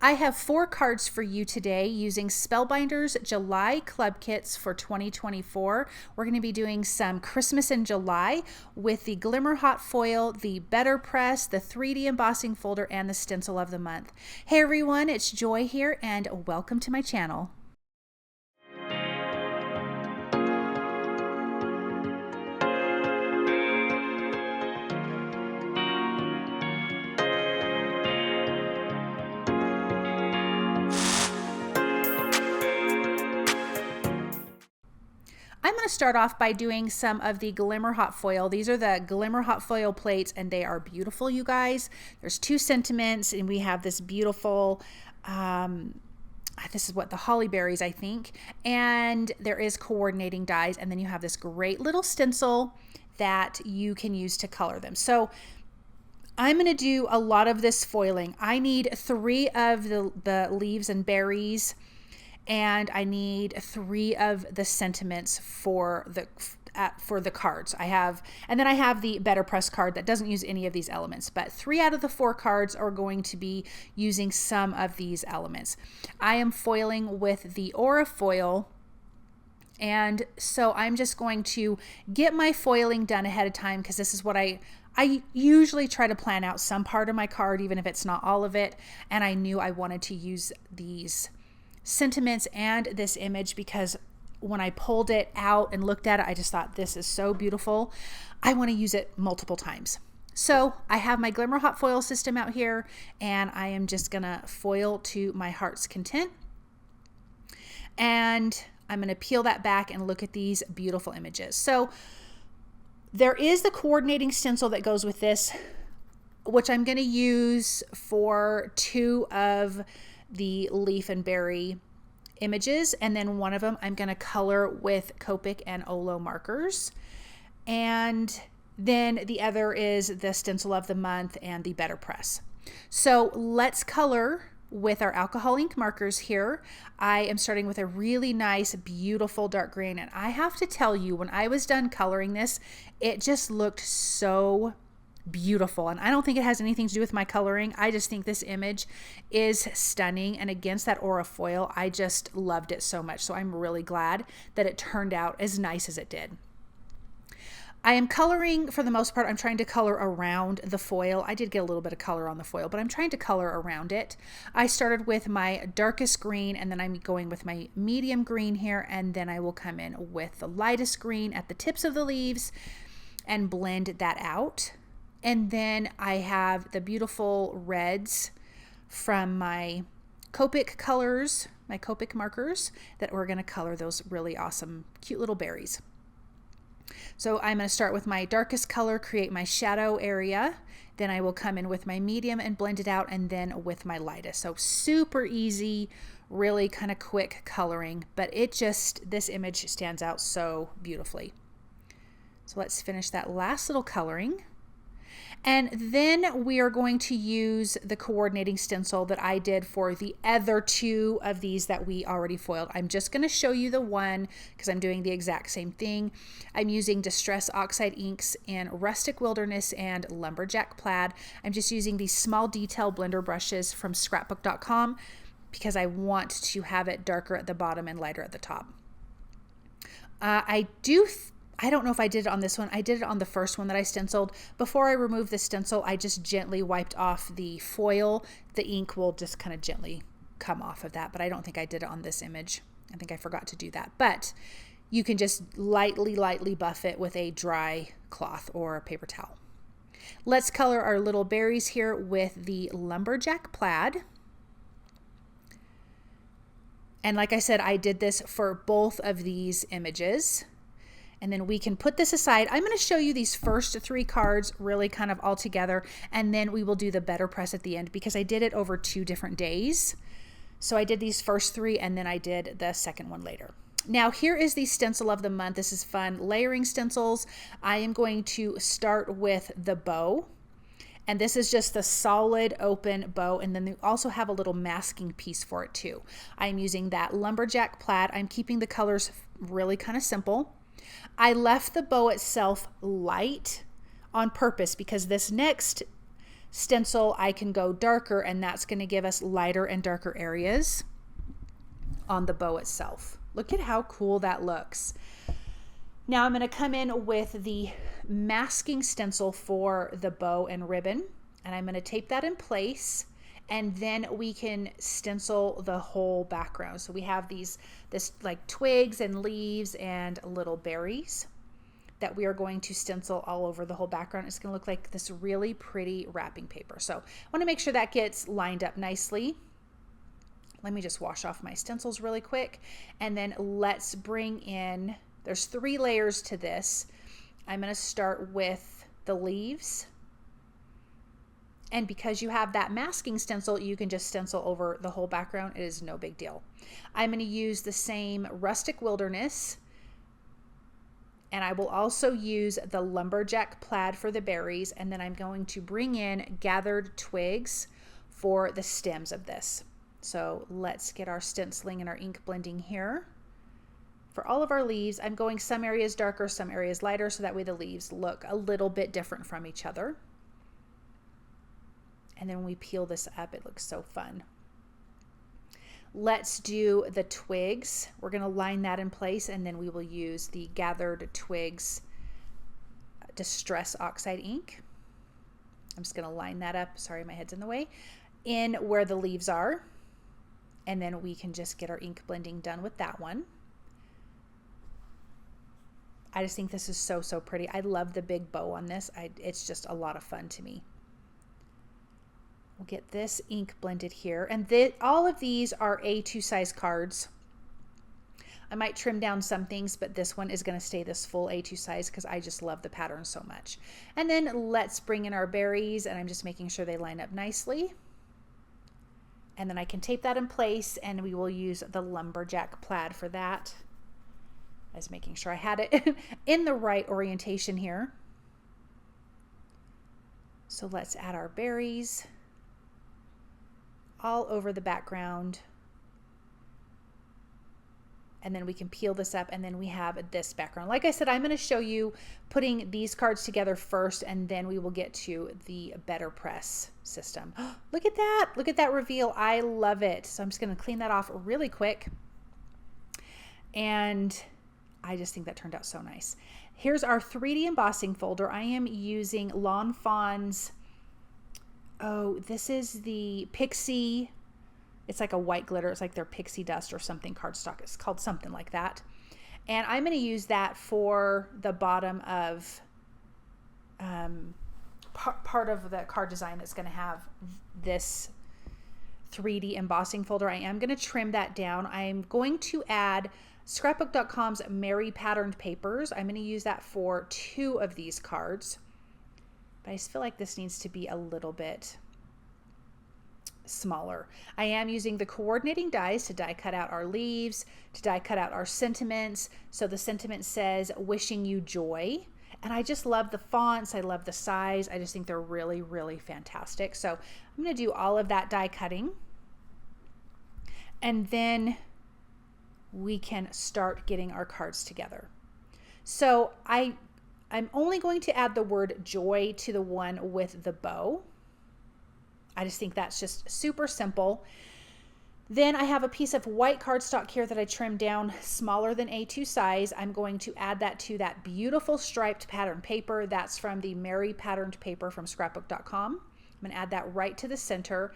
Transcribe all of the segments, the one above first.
I have 4 cards for you today using Spellbinders July Club Kits for 2024. We're going to be doing some Christmas in July with the Glimmer Hot Foil, the BetterPress, the 3D Embossing Folder, and the Stencil of the Month. Hey everyone, it's Joy here and welcome to my channel. I'm going to start off by doing some of the Glimmer Hot Foil. These are the Glimmer Hot Foil plates, and they are beautiful, you guys. There's 2 sentiments, and we have this beautiful, this is what, the holly berries, I think. And there is coordinating dies, and then you have this great little stencil that you can use to color them. So I'm going to do a lot of this foiling. I need 3 of the leaves and berries, and I need 3 of the sentiments for the cards. And then I have the BetterPress card that doesn't use any of these elements, but 3 out of the 4 cards are going to be using some of these elements. I am foiling with the Aura foil, and so I'm just going to get my foiling done ahead of time because this is what I usually try to plan out some part of my card, even if it's not all of it, and I knew I wanted to use these sentiments and this image because when I pulled it out and looked at it, I just thought this is so beautiful. I want to use it multiple times. So I have my Glimmer Hot Foil system out here, and I am just gonna foil to my heart's content. And I'm gonna peel that back and look at these beautiful images. So there is the coordinating stencil that goes with this, which I'm gonna use for 2 of the leaf and berry images, and then one of them I'm going to color with Copic and Olo markers, and then the other is the Stencil of the Month and the BetterPress. So let's color with our alcohol ink markers here. I am starting with a really nice, beautiful dark green, and I have to tell you, when I was done coloring this, it just looked so beautiful. And I don't think it has anything to do with my coloring. I just think this image is stunning, and against that Aura foil, I just loved it so much. So I'm really glad that it turned out as nice as it did. I am coloring, for the most part, I'm trying to color around the foil. I did get a little bit of color on the foil, but I'm trying to color around it. I started with my darkest green, and then I'm going with my medium green here, and then I will come in with the lightest green at the tips of the leaves and blend that out. And then I have the beautiful reds from my Copic colors, my Copic markers, that we're going to color those really awesome, cute little berries. So I'm going to start with my darkest color, create my shadow area. Then I will come in with my medium and blend it out, and then with my lightest. So super easy, really kind of quick coloring, but this image stands out so beautifully. So let's finish that last little coloring. And then we are going to use the coordinating stencil that I did for the other 2 of these that we already foiled. I'm just going to show you the one because I'm doing the exact same thing. I'm using Distress Oxide inks in Rustic Wilderness and Lumberjack Plaid. I'm just using these small detail blender brushes from scrapbook.com because I want to have it darker at the bottom and lighter at the top. I don't know if I did it on this one. I did it on the first one that I stenciled. Before I removed the stencil, I just gently wiped off the foil. The ink will just kind of gently come off of that, but I don't think I did it on this image. I think I forgot to do that. But you can just lightly buff it with a dry cloth or a paper towel. Let's color our little berries here with the Lumberjack Plaid. And like I said, I did this for both of these images. And then we can put this aside. I'm going to show you these first 3 cards really kind of all together, and then we will do the BetterPress at the end because I did it over 2 different days. So I did these first 3, and then I did the second one later. Now here is the Stencil of the Month. This is fun layering stencils. I am going to start with the bow, and this is just the solid open bow, and then they also have a little masking piece for it too. I'm using that Lumberjack Plaid. I'm keeping the colors really kind of simple. I left the bow itself light on purpose because this next stencil, I can go darker, and that's going to give us lighter and darker areas on the bow itself. Look at how cool that looks. Now I'm going to come in with the masking stencil for the bow and ribbon, and I'm going to tape that in place, and then we can stencil the whole background. So we have this like twigs and leaves and little berries that we are going to stencil all over the whole background. It's going to look like this really pretty wrapping paper. So I want to make sure that gets lined up nicely. Let me just wash off my stencils really quick, and then let's bring in, there's 3 layers to this. I'm going to start with the leaves. And because you have that masking stencil, you can just stencil over the whole background. It is no big deal. I'm going to use the same Rustic Wilderness, and I will also use the Lumberjack Plaid for the berries, and then I'm going to bring in Gathered Twigs for the stems of this. So let's get our stenciling and our ink blending here. For all of our leaves, I'm going some areas darker, some areas lighter, so that way the leaves look a little bit different from each other. And then when we peel this up, it looks so fun. Let's do the twigs. We're going to line that in place, and then we will use the Gathered Twigs Distress Oxide ink. I'm just going to line that up, sorry my head's in the way, in where the leaves are. And then we can just get our ink blending done with that one. I just think this is so, so pretty. I love the big bow on this. It's just a lot of fun to me. We'll get this ink blended here. And all of these are A2 size cards. I might trim down some things, but this one is going to stay this full A2 size because I just love the pattern so much. And then let's bring in our berries, and I'm just making sure they line up nicely. And then I can tape that in place, and we will use the Lumberjack Plaid for that. I was making sure I had it in the right orientation here. So let's add our berries all over the background. And then we can peel this up, and then we have this background. Like I said, I'm going to show you putting these cards together first, and then we will get to the BetterPress system. Look at that. Look at that reveal. I love it. So I'm just going to clean that off really quick. And I just think that turned out so nice. Here's our 3D embossing folder. I am using Lawn Fawn's, this is the Pixie. It's like a white glitter. It's like their pixie dust or something cardstock. It's called something like that. And I'm going to use that for the bottom of part of the card design that's going to have this 3D embossing folder. I am going to trim that down. I'm going to add Scrapbook.com's Merry Patterned Papers. I'm going to use that for 2 of these cards. But I just feel like this needs to be a little bit smaller. I am using the coordinating dies to die cut out our leaves, to die cut out our sentiments. So the sentiment says, "Wishing you joy." And I just love the fonts. I love the size. I just think they're really, really fantastic. So I'm going to do all of that die cutting. And then we can start getting our cards together. So I'm only going to add the word joy to the one with the bow. I just think that's just super simple. Then I have a piece of white cardstock here that I trimmed down smaller than A2 size. I'm going to add that to that beautiful striped pattern paper. That's from the Merry Patterned Paper from Scrapbook.com. I'm going to add that right to the center.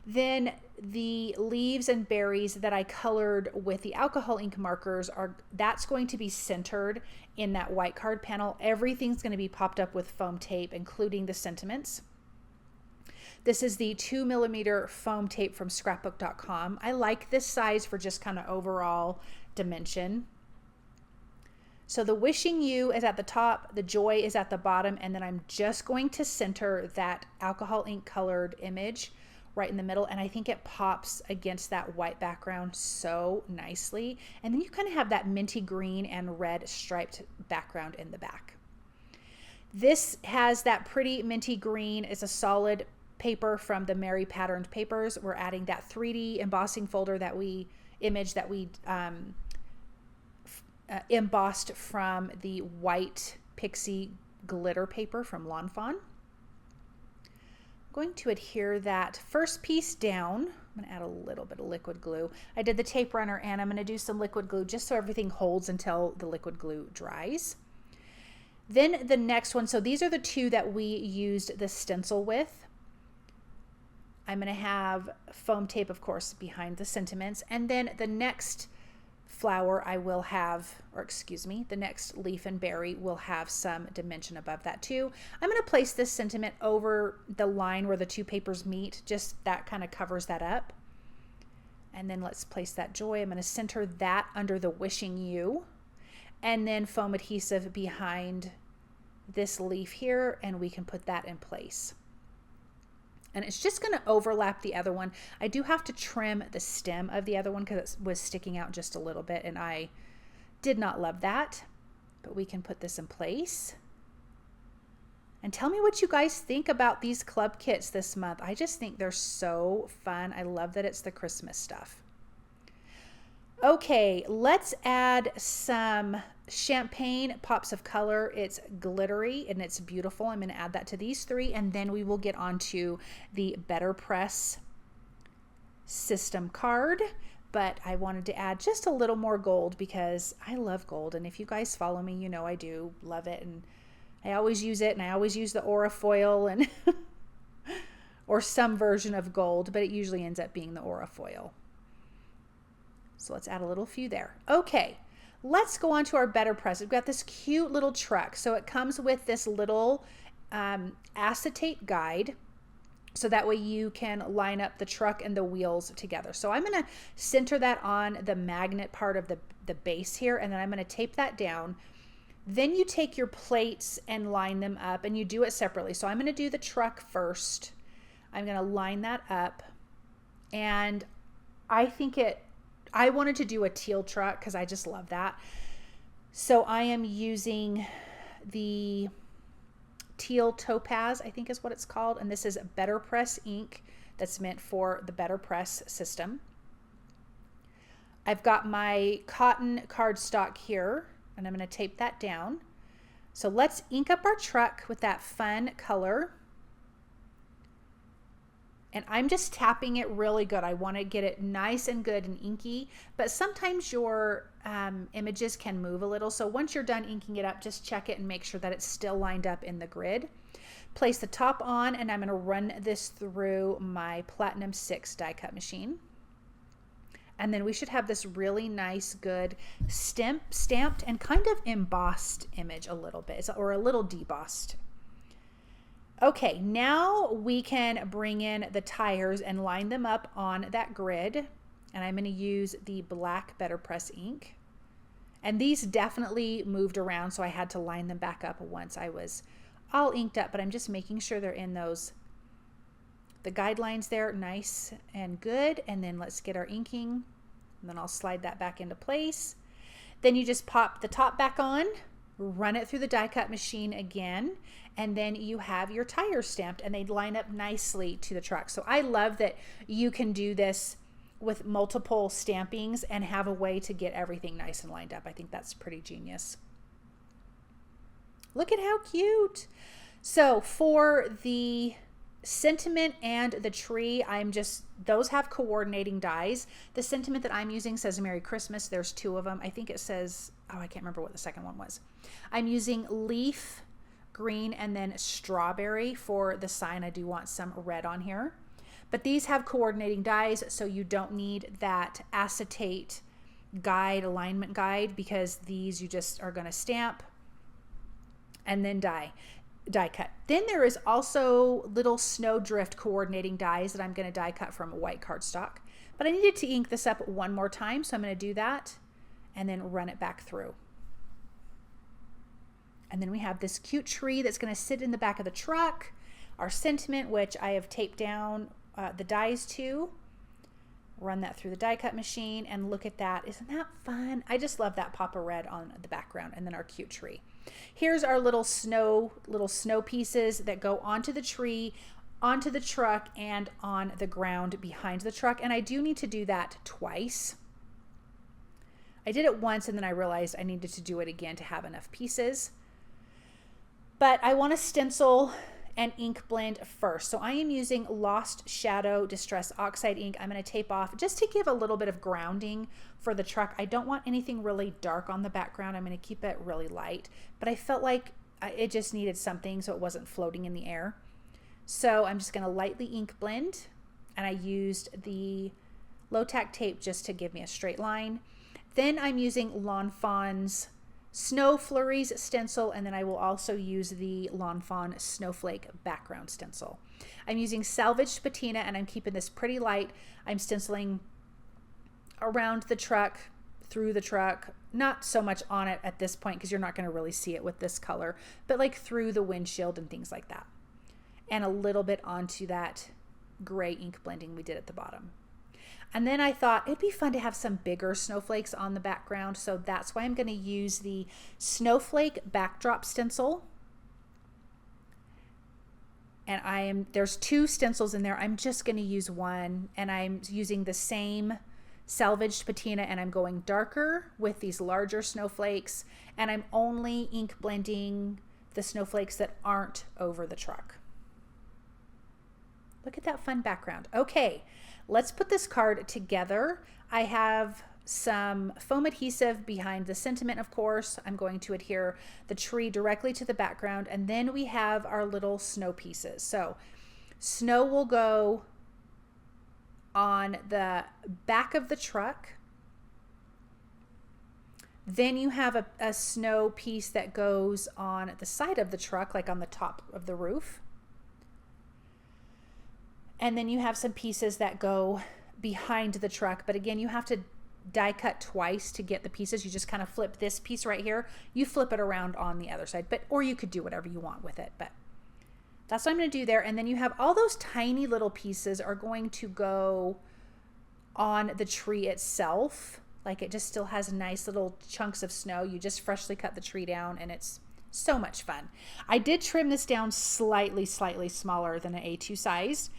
Then the leaves and berries that I colored with the alcohol ink markers, that's going to be centered in that white card panel. Everything's going to be popped up with foam tape, including the sentiments. This is the 2mm foam tape from Scrapbook.com. I like this size for just kind of overall dimension. So the wishing you is at the top, the joy is at the bottom, and then I'm just going to center that alcohol ink colored image right in the middle, and I think it pops against that white background so nicely. And then you kind of have that minty green and red striped background in the back. This has that pretty minty green. It's a solid paper from the Merry Patterned Papers. We're adding that 3D embossing folder that we embossed from the white pixie glitter paper from Lawn Fawn. going to adhere that first piece down. I'm going to add a little bit of liquid glue. I did the tape runner and I'm going to do some liquid glue just so everything holds until the liquid glue dries. Then the next one, so these are the two that we used the stencil with. I'm going to have foam tape, of course, behind the sentiments. And then the next flower I will have, or excuse me, the next leaf and berry will have some dimension above that too. I'm going to place this sentiment over the line where the two papers meet. Just that kind of covers that up. And then let's place that joy. I'm going to center that under the wishing you. And then foam adhesive behind this leaf here, and we can put that in place. And it's just going to overlap the other one. I do have to trim the stem of the other one because it was sticking out just a little bit and I did not love that. But we can put this in place. And tell me what you guys think about these club kits this month. I just think they're so fun. I love that it's the Christmas stuff. Okay, let's add some champagne pops of color. It's glittery and it's beautiful. I'm going to add that to these three, and then we will get on to the BetterPress system card. But I wanted to add just a little more gold because I love gold, and if you guys follow me, you know I do love it, and I always use it, and I always use the aura foil and or some version of gold, but it usually ends up being the aura foil. So let's add a little few there. Okay, let's go on to our BetterPress. We've got this cute little truck. So it comes with this little acetate guide. So that way you can line up the truck and the wheels together. So I'm going to center that on the magnet part of the base here, and then I'm going to tape that down. Then you take your plates and line them up, and you do it separately. So I'm going to do the truck first. I'm going to line that up, and I wanted to do a teal truck because I just love that. So I am using the teal topaz, I think is what it's called. And this is BetterPress ink that's meant for the BetterPress system. I've got my cotton cardstock here, and I'm going to tape that down. So let's ink up our truck with that fun color. And I'm just tapping it really good. I want to get it nice and good and inky, but sometimes your images can move a little. So once you're done inking it up, just check it and make sure that it's still lined up in the grid. Place the top on, and I'm going to run this through my Platinum 6 die cut machine. And then we should have this really nice, good stamped and kind of embossed image a little bit, or a little debossed. Okay, now we can bring in the tires and line them up on that grid. And I'm going to use the black BetterPress ink. And these definitely moved around, so I had to line them back up once I was all inked up, but I'm just making sure they're in the guidelines there, nice and good. And then let's get our inking, and then I'll slide that back into place. Then you just pop the top back on, run it through the die cut machine again, and then you have your tires stamped, and they line up nicely to the truck. So I love that you can do this with multiple stampings and have a way to get everything nice and lined up. I think that's pretty genius. Look at how cute. So for the sentiment and the tree, those have coordinating dies. The sentiment that I'm using says Merry Christmas. There's two of them. I think it says, oh, I can't remember what the second one was. I'm using leaf green and then strawberry for the sign. I do want some red on here. But these have coordinating dies, so you don't need that acetate guide, alignment guide, because these you just are going to stamp and then die cut. Then there is also little snowdrift coordinating dies that I'm going to die cut from a white cardstock. But I needed to ink this up one more time, so I'm going to do that and then run it back through. And then we have this cute tree that's going to sit in the back of the truck. Our sentiment, which I have taped down the dies to. Run that through the die cut machine, and look at that. Isn't that fun? I just love that pop of red on the background, and then our cute tree. Here's our little snow pieces that go onto the tree, onto the truck, and on the ground behind the truck. And I do need to do that twice. I did it once, and then I realized I needed to do it again to have enough pieces. But I want to stencil and ink blend first. So I am using Lost Shadow Distress Oxide ink. I'm going to tape off just to give a little bit of grounding for the truck. I don't want anything really dark on the background. I'm going to keep it really light, but I felt like it just needed something so it wasn't floating in the air. So I'm just going to lightly ink blend, and I used the low tack tape just to give me a straight line. Then I'm using Lawn Fawn's Snow Flurries stencil, and then I will also use the Lawn Fawn Snowflake background stencil. I'm using Salvaged Patina, and I'm keeping this pretty light. I'm stenciling around the truck, through the truck, not so much on it at this point because you're not going to really see it with this color, but like through the windshield and things like that, and a little bit onto that gray ink blending we did at the bottom. And then I thought it'd be fun to have some bigger snowflakes on the background, so that's why I'm going to use the Snowflake Backdrop Stencil. And there's 2 stencils in there. I'm just going to use one, and I'm using the same Salvaged Patina, and I'm going darker with these larger snowflakes, and I'm only ink blending the snowflakes that aren't over the truck. Look at that fun background. Okay, let's put this card together. I have some foam adhesive behind the sentiment, of course. I'm going to adhere the tree directly to the background, and then we have our little snow pieces. So snow will go on the back of the truck. Then you have a snow piece that goes on the side of the truck, like on the top of the roof. And then you have some pieces that go behind the truck. But again, you have to die cut twice to get the pieces. You just kind of flip this piece right here. You flip it around on the other side, or you could do whatever you want with it. But that's what I'm going to do there. And then you have all those tiny little pieces are going to go on the tree itself. Like it just still has nice little chunks of snow. You just freshly cut the tree down, and it's so much fun. I did trim this down slightly smaller than an A2 size.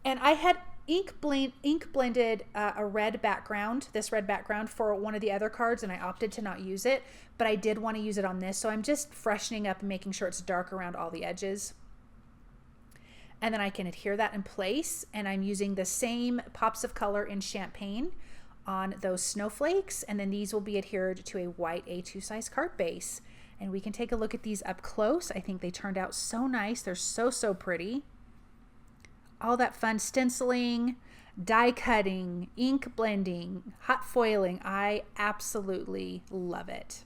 And I had ink blended a red background, this red background for one of the other cards, and I opted to not use it, but I did want to use it on this. So I'm just freshening up and making sure it's dark around all the edges. And then I can adhere that in place. And I'm using the same pops of color in champagne on those snowflakes. And then these will be adhered to a white A2 size card base. And we can take a look at these up close. I think they turned out so nice. They're so pretty. All that fun stenciling, die cutting, ink blending, hot foiling. I absolutely love it.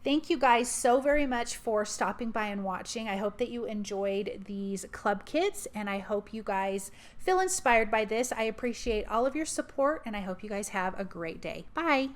Thank you guys so very much for stopping by and watching. I hope that you enjoyed these club kits, and I hope you guys feel inspired by this. I appreciate all of your support, and I hope you guys have a great day. Bye.